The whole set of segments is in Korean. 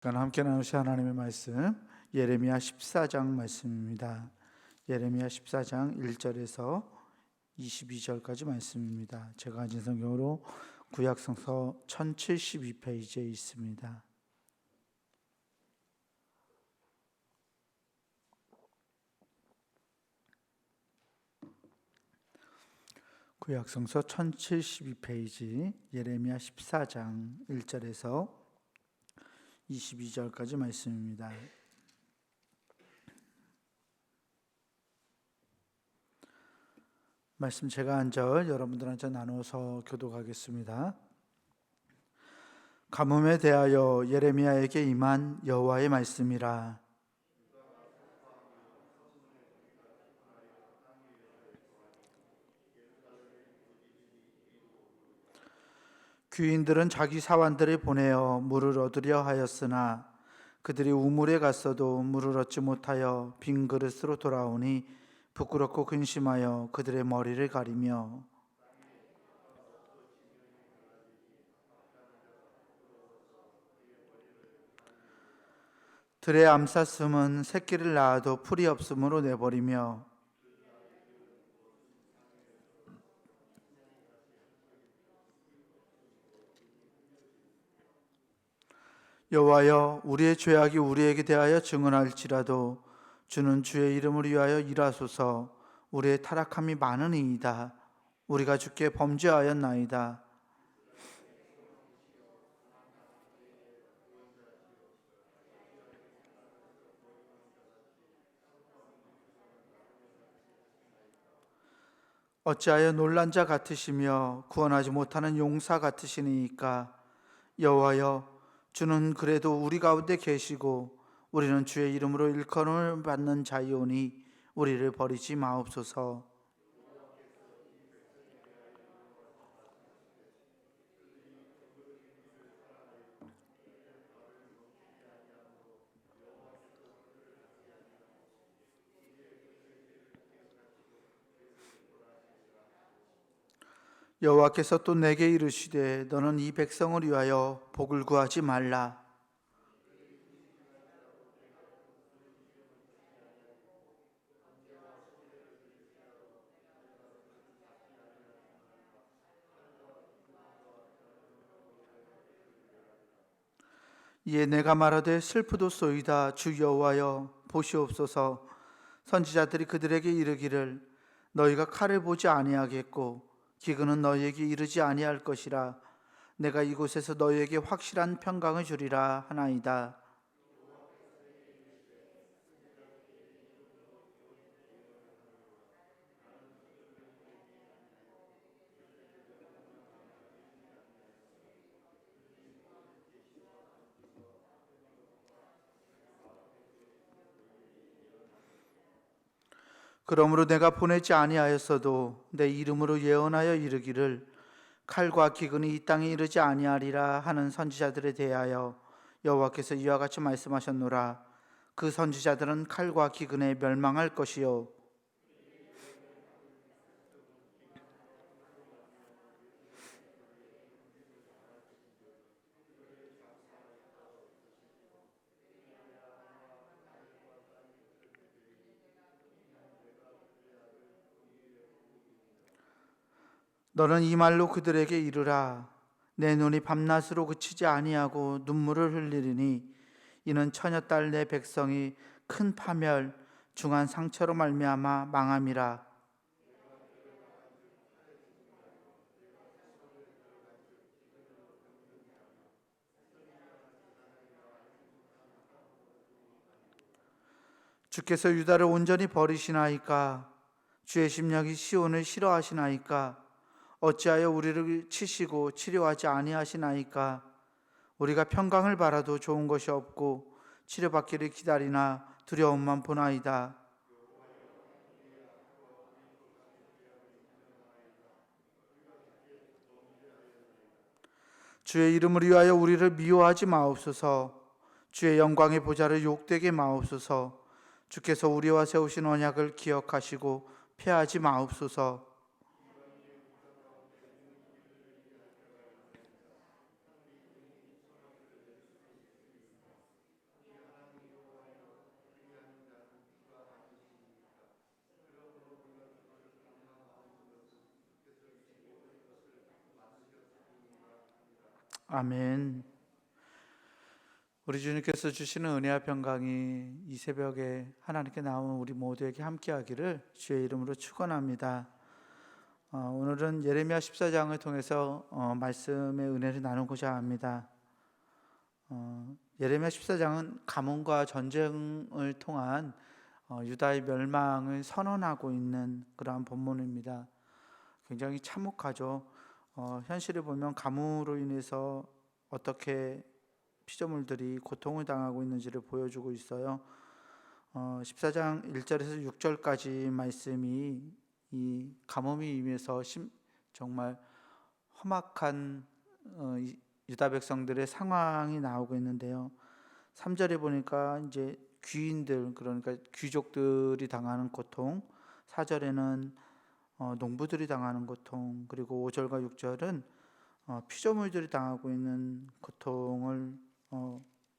함께 나누실 하나님의 말씀 예레미야 14장 말씀입니다. 예레미야 14장 1절에서 22절까지 말씀입니다. 제가 가진 성경으로 구약성서 1072페이지에 있습니다. 구약성서 1072페이지 예레미야 14장 1절에서 22절까지 말씀입니다. 말씀 제가 한 절 여러분들 한 절 나누어서 교독하겠습니다. 가뭄에 대하여 예레미야에게 임한 여호와의 말씀이라. 귀인들은 자기 사환들을 보내어 물을 얻으려 하였으나 그들이 우물에 갔어도 물을 얻지 못하여 빈 그릇으로 돌아오니 부끄럽고 근심하여 그들의 머리를 가리며 들의 암사슴은 새끼를 낳아도 풀이 없으므로 내버리며 여호와여, 우리의 죄악이 우리에게 대하여 증언할지라도 주는 주의 이름을 위하여 일하소서. 우리의 타락함이 많으니이다. 우리가 주께 범죄하였나이다. 어찌하여 놀란 자 같으시며 구원하지 못하는 용사 같으시니이까. 여호와여, 주는 그래도 우리 가운데 계시고 우리는 주의 이름으로 일컬음을 받는 자이오니 우리를 버리지 마옵소서. 여호와께서 또 내게 이르시되 너는 이 백성을 위하여 복을 구하지 말라. 이에 내가 말하되 슬프도소이다. 주 여호와여, 보시옵소서. 선지자들이 그들에게 이르기를 너희가 칼을 보지 아니하겠고 기근은 너희에게 이르지 아니할 것이라. 내가 이곳에서 너희에게 확실한 평강을 주리라 하나이다. 그러므로 내가 보내지 아니하였어도 내 이름으로 예언하여 이르기를 칼과 기근이 이 땅에 이르지 아니하리라 하는 선지자들에 대하여 여호와께서 이와 같이 말씀하셨노라. 그 선지자들은 칼과 기근에 멸망할 것이요 너는 이 말로 그들에게 이르라. 내 눈이 밤낮으로 그치지 아니하고 눈물을 흘리리니 이는 처녀딸 내 백성이 큰 파멸 중한 상처로 말미암아 망함이라. 주께서 유다를 온전히 버리시나이까. 주의 심령이 시온을 싫어하시나이까. 어찌하여 우리를 치시고 치료하지 아니하시나이까. 우리가 평강을 바라도 좋은 것이 없고 치료받기를 기다리나 두려움만 보나이다. 주의 이름을 위하여 우리를 미워하지 마옵소서. 주의 영광의 보좌를 욕되게 마옵소서. 주께서 우리와 세우신 언약을 기억하시고 패하지 마옵소서. 아멘. 우리 주님께서 주시는 은혜와 평강이 이 새벽에 하나님께 나온 우리 모두에게 함께하기를 주의 이름으로 축원합니다. 오늘은 예레미야 14장을 통해서 말씀의 은혜를 나누고자 합니다. 예레미야 14장은 가뭄과 전쟁을 통한 유다의 멸망을 선언하고 있는 그러한 본문입니다. 굉장히 참혹하죠. 현실을 보면 가뭄으로 인해서 어떻게 피조물들이 고통을 당하고 있는지를 보여주고 있어요. 14장 1절에서 6절까지 말씀이 이 가뭄이 임해서 정말 험악한 유다 백성들의 상황이 나오고 있는데요. 3절에 보니까 이제 귀인들, 그러니까 귀족들이 당하는 고통, 4절에는 농부들이 당하는 고통, 그리고 5절과 6절은 피조물들이 당하고 있는 고통을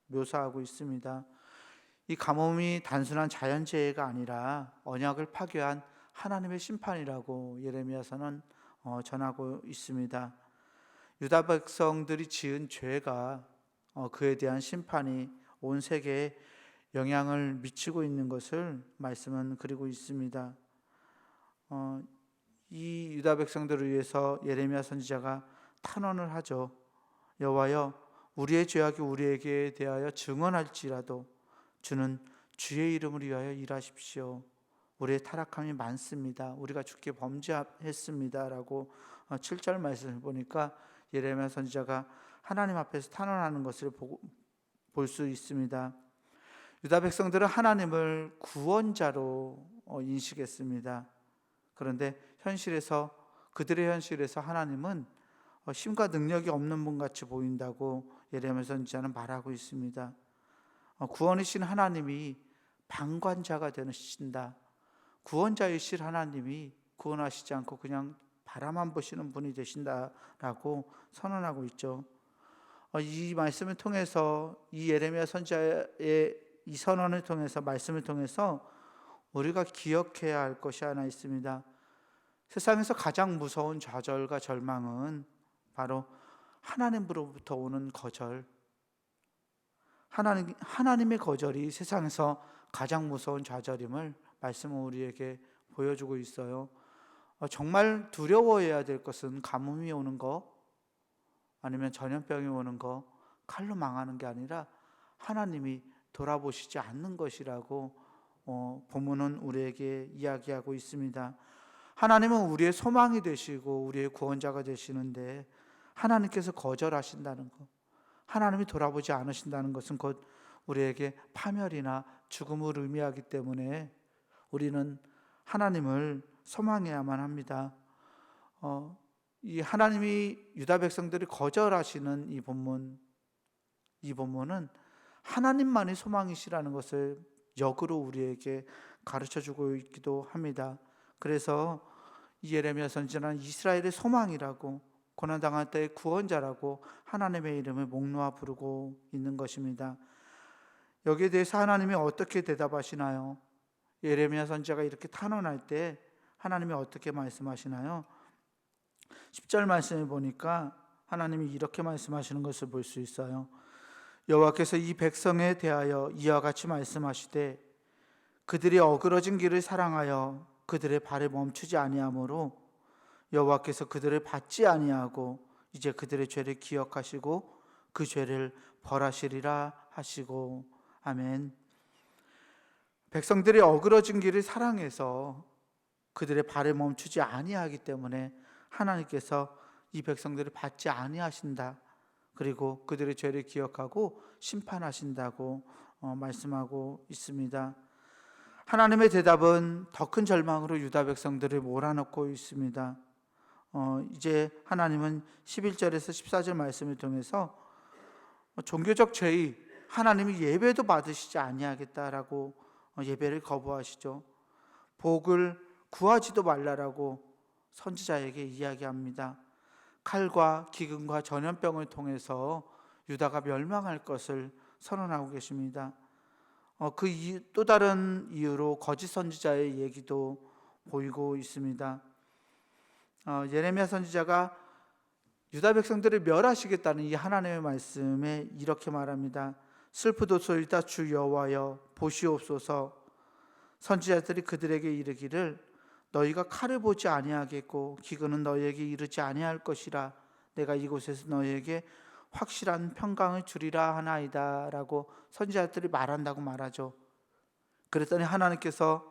묘사하고 있습니다. 이 가뭄이 단순한 자연재해가 아니라 언약을 파괴한 하나님의 심판이라고 예레미야서는 전하고 있습니다. 유다 백성들이 지은 죄가 그에 대한 심판이 온 세계에 영향을 미치고 있는 것을 말씀은 그리고 있습니다. 이 유다 백성들을 위해서 예레미야 선지자가 탄원을 하죠. 여호와여, 우리의 죄악이 우리에게 대하여 증언할지라도 주는 주의 이름을 위하여 일하십시오. 우리의 타락함이 많습니다. 우리가 주께 범죄했습니다 라고 7절 말씀을 보니까 예레미야 선지자가 하나님 앞에서 탄원하는 것을 볼 수 있습니다. 유다 백성들은 하나님을 구원자로 인식했습니다. 그런데 그들의 현실에서 하나님은 힘과 능력이 없는 분 같이 보인다고 예레미야 선지자는 말하고 있습니다. 구원이신 하나님이 방관자가 되신다. 구원자이신 하나님이 구원하시지 않고 그냥 바라만 보시는 분이 되신다라고 선언하고 있죠. 이 말씀을 통해서, 이 예레미야 선지자의 이 선언을 통해서, 말씀을 통해서 우리가 기억해야 할 것이 하나 있습니다. 세상에서 가장 무서운 좌절과 절망은 바로 하나님으로부터 오는 거절, 하나님의 거절이 세상에서 가장 무서운 좌절임을 말씀은 우리에게 보여주고 있어요. 정말 두려워해야 될 것은 가뭄이 오는 거, 아니면 전염병이 오는 거, 칼로 망하는 게 아니라 하나님이 돌아보시지 않는 것이라고 본문은 우리에게 이야기하고 있습니다. 하나님은 우리의 소망이 되시고 우리의 구원자가 되시는데 하나님께서 거절하신다는 것, 하나님이 돌아보지 않으신다는 것은 곧 우리에게 파멸이나 죽음을 의미하기 때문에 우리는 하나님을 소망해야만 합니다. 이 하나님이 유다 백성들이 거절하시는 이 본문은 하나님만이 소망이시라는 것을 역으로 우리에게 가르쳐주고 있기도 합니다. 그래서 이 예레미야 선지자는 이스라엘의 소망이라고, 고난당할 때의 구원자라고 하나님의 이름을 목놓아 부르고 있는 것입니다. 여기에 대해서 하나님이 어떻게 대답하시나요? 예레미야 선지자가 이렇게 탄원할 때 하나님이 어떻게 말씀하시나요? 10절 말씀을 보니까 하나님이 이렇게 말씀하시는 것을 볼 수 있어요. 여호와께서 이 백성에 대하여 이와 같이 말씀하시되 그들이 어그러진 길을 사랑하여 그들의 발을 멈추지 아니하므로 여호와께서 그들을 받지 아니하고 이제 그들의 죄를 기억하시고 그 죄를 벌하시리라 하시고. 아멘. 백성들이 어그러진 길을 사랑해서 그들의 발을 멈추지 아니하기 때문에 하나님께서 이 백성들을 받지 아니하신다, 그리고 그들의 죄를 기억하고 심판하신다고 말씀하고 있습니다. 하나님의 대답은 더 큰 절망으로 유다 백성들을 몰아넣고 있습니다. 이제 하나님은 11절에서 14절 말씀을 통해서 종교적 죄의, 하나님이 예배도 받으시지 아니하겠다라고 예배를 거부하시죠. 복을 구하지도 말라라고 선지자에게 이야기합니다. 칼과 기근과 전염병을 통해서 유다가 멸망할 것을 선언하고 계십니다. 또 다른 이유로 거짓 선지자의 얘기도 보이고 있습니다. 예레미야 선지자가 유다 백성들을 멸하시겠다는 이 하나님의 말씀에 이렇게 말합니다. 슬프도소이다 주 여호와여 보시옵소서. 선지자들이 그들에게 이르기를 너희가 칼을 보지 아니하겠고 기근은 너희에게 이르지 아니할 것이라. 내가 이곳에서 너희에게 확실한 평강을 주리라 하나이다 라고 선지자들이 말한다고 말하죠. 그랬더니 하나님께서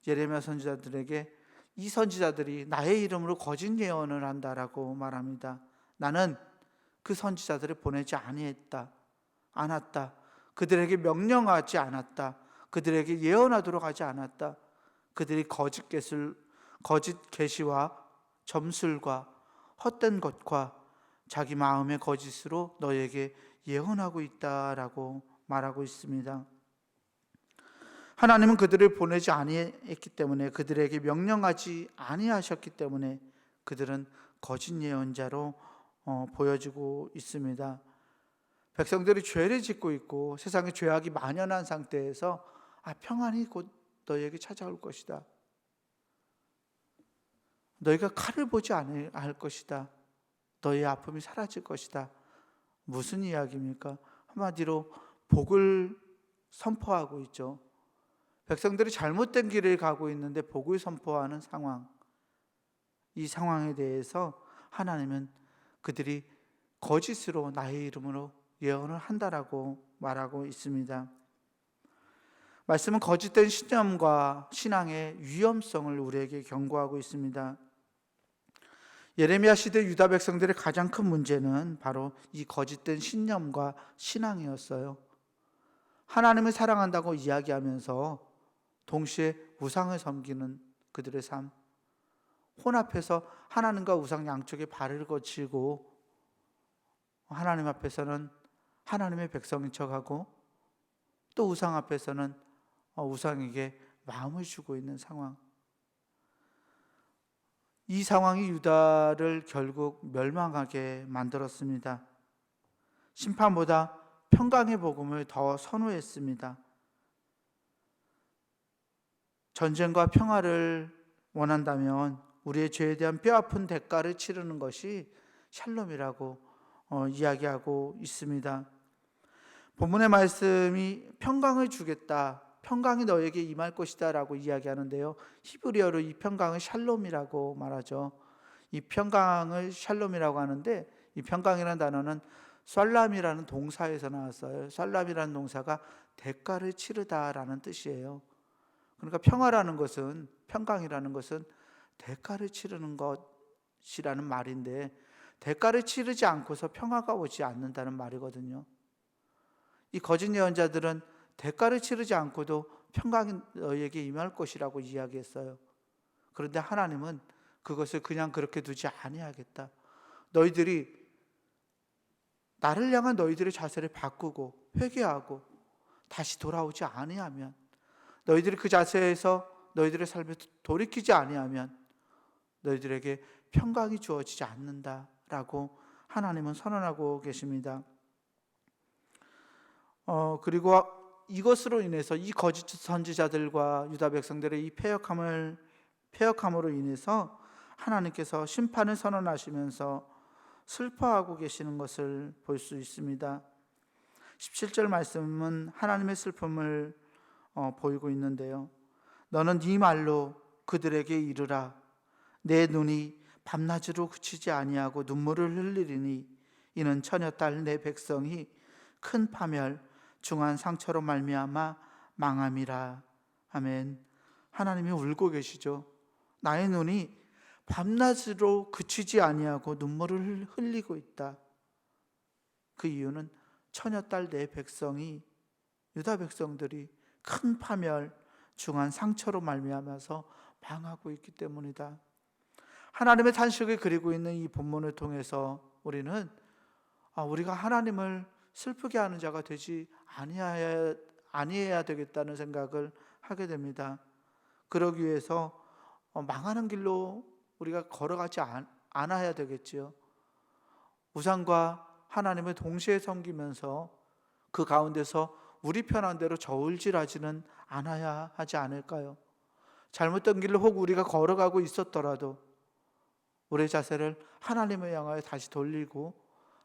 예레미야 선지자들에게 이 선지자들이 나의 이름으로 거짓 예언을 한다라고 말합니다. 나는 그 선지자들을 보내지 않았다. 그들에게 명령하지 않았다. 그들에게 예언하도록 하지 않았다. 그들이 거짓 계시와 점술과 헛된 것과 자기 마음의 거짓으로 너에게 예언하고 있다라고 말하고 있습니다. 하나님은 그들을 보내지 아니했기 때문에, 그들에게 명령하지 아니하셨기 때문에 그들은 거짓 예언자로 보여지고 있습니다. 백성들이 죄를 짓고 있고 세상에 죄악이 만연한 상태에서 평안이 곧 너희에게 찾아올 것이다. 너희가 칼을 보지 않을 것이다. 너희의 아픔이 사라질 것이다. 무슨 이야기입니까? 한마디로 복을 선포하고 있죠. 백성들이 잘못된 길을 가고 있는데 복을 선포하는 상황, 이 상황에 대해서 하나님은 그들이 거짓으로 나의 이름으로 예언을 한다라고 말하고 있습니다. 말씀은 거짓된 신념과 신앙의 위험성을 우리에게 경고하고 있습니다. 예레미야 시대 유다 백성들의 가장 큰 문제는 바로 이 거짓된 신념과 신앙이었어요. 하나님을 사랑한다고 이야기하면서 동시에 우상을 섬기는 그들의 삶, 혼합해서 하나님과 우상 양쪽에 발을 거치고 하나님 앞에서는 하나님의 백성인 척하고 또 우상 앞에서는 우상에게 마음을 주고 있는 상황. 이 상황이 유다를 결국 멸망하게 만들었습니다. 심판보다 평강의 복음을 더 선호했습니다. 전쟁과 평화를 원한다면 우리의 죄에 대한 뼈아픈 대가를 치르는 것이 샬롬이라고 이야기하고 있습니다. 본문의 말씀이 평강을 주겠다, 평강이 너에게 임할 것이다 라고 이야기하는데요, 히브리어로 이 평강을 샬롬이라고 말하죠. 이 평강을 샬롬이라고 하는데, 이 평강이라는 단어는 살람이라는 동사에서 나왔어요. 살람이라는 동사가 대가를 치르다라는 뜻이에요. 그러니까 평화라는 것은, 평강이라는 것은 대가를 치르는 것이라는 말인데, 대가를 치르지 않고서 평화가 오지 않는다는 말이거든요. 이 거짓 예언자들은 대가를 치르지 않고도 평강이 너희에게 임할 것이라고 이야기했어요. 그런데 하나님은 그것을 그냥 그렇게 두지 아니하겠다. 너희들이 나를 향한 너희들의 자세를 바꾸고 회개하고 다시 돌아오지 아니하면, 너희들이 그 자세에서 너희들의 삶에 돌이키지 아니하면 너희들에게 평강이 주어지지 않는다라고 하나님은 선언하고 계십니다. 그리고 이것으로 인해서, 이 거짓 선지자들과 유다 백성들의 이 패역함으로 인해서 하나님께서 심판을 선언하시면서 슬퍼하고 계시는 것을 볼 수 있습니다. 17절 말씀은 하나님의 슬픔을 보이고 있는데요, 너는 네 말로 그들에게 이르라. 내 눈이 밤낮으로 그치지 아니하고 눈물을 흘리리니 이는 처녀딸 내 백성이 큰 파멸 중한 상처로 말미암아 망함이라. 아멘. 하나님이 울고 계시죠. 나의 눈이 밤낮으로 그치지 아니하고 눈물을 흘리고 있다. 그 이유는 처녀딸 내 백성이, 유다 백성들이 큰 파멸 중한 상처로 말미암아서 망하고 있기 때문이다. 하나님의 탄식을 그리고 있는 이 본문을 통해서 우리는 우리가 하나님을 슬프게 하는 자가 되지 아니해야 되겠다는 생각을 하게 됩니다. 그러기 위해서 망하는 길로 우리가 걸어가지 않아야 되겠지요. 우상과 하나님을 동시에 섬기면서 그 가운데서 우리 편한 대로 저울질하지는 않아야 하지 않을까요? 잘못된 길로 혹 우리가 걸어가고 있었더라도 우리의 자세를 하나님을 향하여 다시 돌리고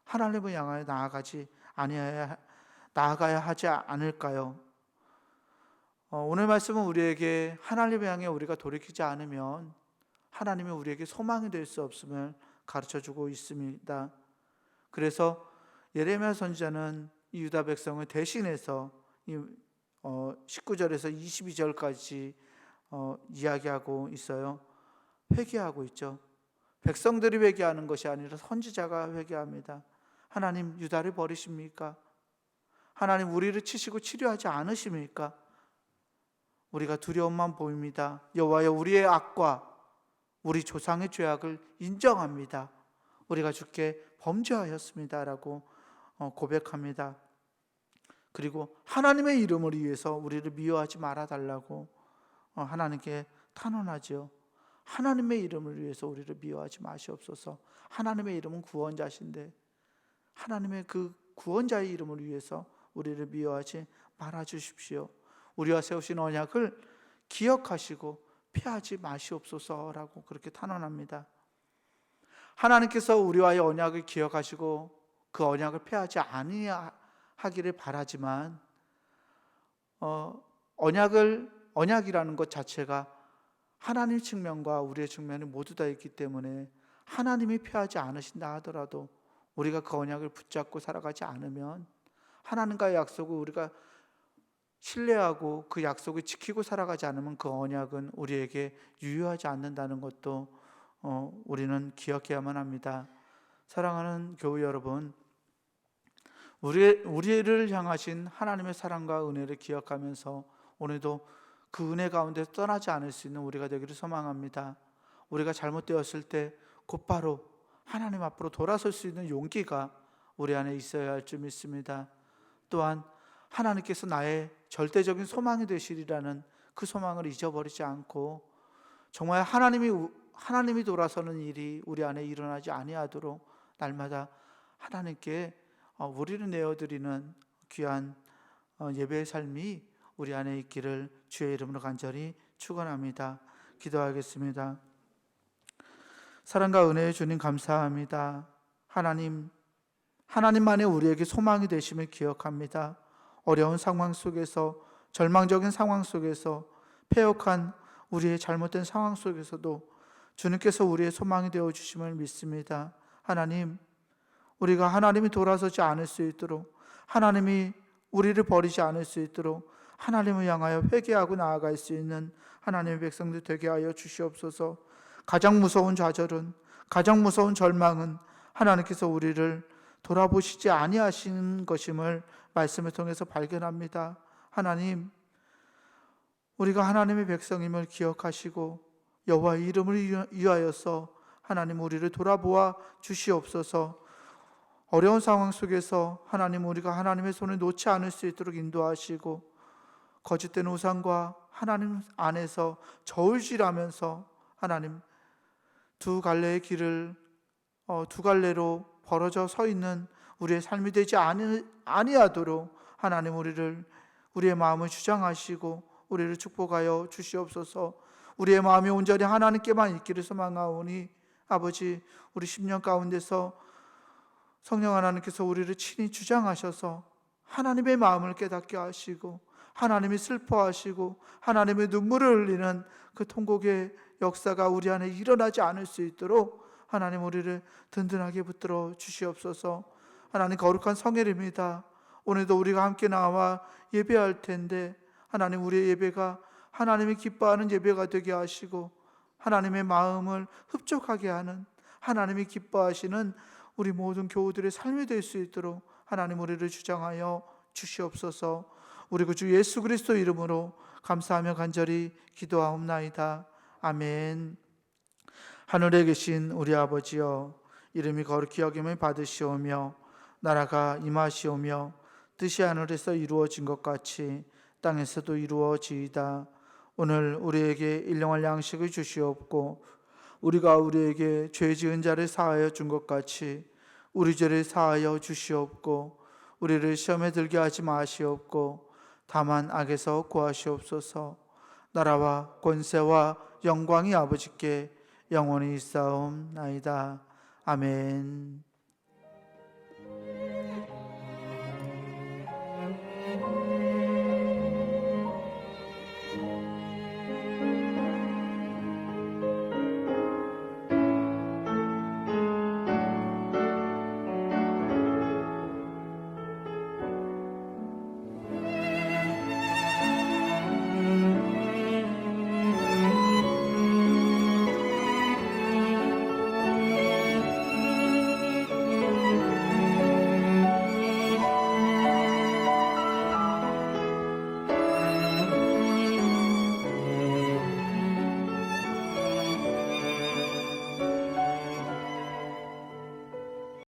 하나님을 향하여 나아가야 하지 않을까요? 오늘 말씀은 우리에게 하나님을 향해 우리가 돌이키지 않으면 하나님이 우리에게 소망이 될 수 없음을 가르쳐주고 있습니다. 그래서 예레미야 선지자는 이 유다 백성을 대신해서 19절에서 22절까지 이야기하고 있어요. 회개하고 있죠. 백성들이 회개하는 것이 아니라 선지자가 회개합니다. 하나님, 유다를 버리십니까? 하나님, 우리를 치시고 치료하지 않으십니까? 우리가 두려움만 보입니다. 여호와여, 우리의 악과 우리 조상의 죄악을 인정합니다. 우리가 주께 범죄하였습니다라고 고백합니다. 그리고 하나님의 이름을 위해서 우리를 미워하지 말아달라고 하나님께 탄원하죠. 하나님의 이름을 위해서 우리를 미워하지 마시옵소서. 하나님의 이름은 구원자신데 하나님의 그 구원자의 이름을 위해서 우리를 미워하지 말아주십시오. 우리와 세우신 언약을 기억하시고 피하지 마시옵소서라고 그렇게 탄원합니다. 하나님께서 우리와의 언약을 기억하시고 그 언약을 피하지 아니하기를 바라지만 언약이라는 것 자체가 하나님 측면과 우리의 측면이 모두 다 있기 때문에 하나님이 피하지 않으신다 하더라도 우리가 그 언약을 붙잡고 살아가지 않으면 하나님과의 약속을 우리가 신뢰하고 그 약속을 지키고 살아가지 않으면 그 언약은 우리에게 유효하지 않는다는 것도 우리는 기억해야만 합니다. 사랑하는 교회 여러분, 우리를 향하신 하나님의 사랑과 은혜를 기억하면서 오늘도 그 은혜 가운데 떠나지 않을 수 있는 우리가 되기를 소망합니다. 우리가 잘못되었을 때 곧바로 하나님 앞으로 돌아설 수 있는 용기가 우리 안에 있어야 할 줄 믿습니다. 또한 하나님께서 나의 절대적인 소망이 되시리라는 그 소망을 잊어버리지 않고 정말 하나님이 돌아서는 일이 우리 안에 일어나지 아니하도록 날마다 하나님께 우리를 내어드리는 귀한 예배의 삶이 우리 안에 있기를 주의 이름으로 간절히 축원합니다. 기도하겠습니다. 사랑과 은혜의 주님 감사합니다. 하나님만의 우리에게 소망이 되심을 기억합니다. 어려운 상황 속에서, 절망적인 상황 속에서, 패역한 우리의 잘못된 상황 속에서도 주님께서 우리의 소망이 되어 주심을 믿습니다. 하나님, 우리가 하나님이 돌아서지 않을 수 있도록, 하나님이 우리를 버리지 않을 수 있도록 하나님을 향하여 회개하고 나아갈 수 있는 하나님의 백성들 되게 하여 주시옵소서. 가장 무서운 좌절은, 가장 무서운 절망은 하나님께서 우리를 돌아보시지 아니하시는 것임을 말씀을 통해서 발견합니다. 하나님, 우리가 하나님의 백성임을 기억하시고 여호와의 이름을 위하여서 하나님 우리를 돌아보아 주시옵소서. 어려운 상황 속에서 하나님, 우리가 하나님의 손을 놓지 않을 수 있도록 인도하시고 거짓된 우상과 하나님 안에서 저울질하면서 하나님 두 갈래의 길을 두 갈래로 벌어져 서 있는 우리의 삶이 되지 아니하도록 하나님 우리의 마음을 주장하시고 우리를 축복하여 주시옵소서. 우리의 마음이 온전히 하나님께만 있기를 소망하오니 아버지, 우리 10년 가운데서 성령 하나님께서 우리를 친히 주장하셔서 하나님의 마음을 깨닫게 하시고 하나님이 슬퍼하시고 하나님의 눈물을 흘리는 그 통곡의 역사가 우리 안에 일어나지 않을 수 있도록 하나님 우리를 든든하게 붙들어 주시옵소서. 하나님, 거룩한 성일입니다. 오늘도 우리가 함께 나와 예배할 텐데 하나님, 우리의 예배가 하나님이 기뻐하는 예배가 되게 하시고 하나님의 마음을 흡족하게 하는, 하나님이 기뻐하시는 우리 모든 교우들의 삶이 될 수 있도록 하나님 우리를 주장하여 주시옵소서. 우리 구주 예수 그리스도 이름으로 감사하며 간절히 기도하옵나이다. 아멘. 하늘에 계신 우리 아버지여, 이름이 거룩히 여김을 받으시오며 나라가 임하시오며 뜻이 하늘에서 이루어진 것 같이 땅에서도 이루어지이다. 오늘 우리에게 일용할 양식을 주시옵고 우리가 우리에게 죄 지은 자를 사하여 준 것 같이 우리 죄를 사하여 주시옵고 우리를 시험에 들게 하지 마시옵고 다만 악에서 구하시옵소서. 나라와 권세와 영광이 아버지께 영원히 있사옵나이다. 아멘.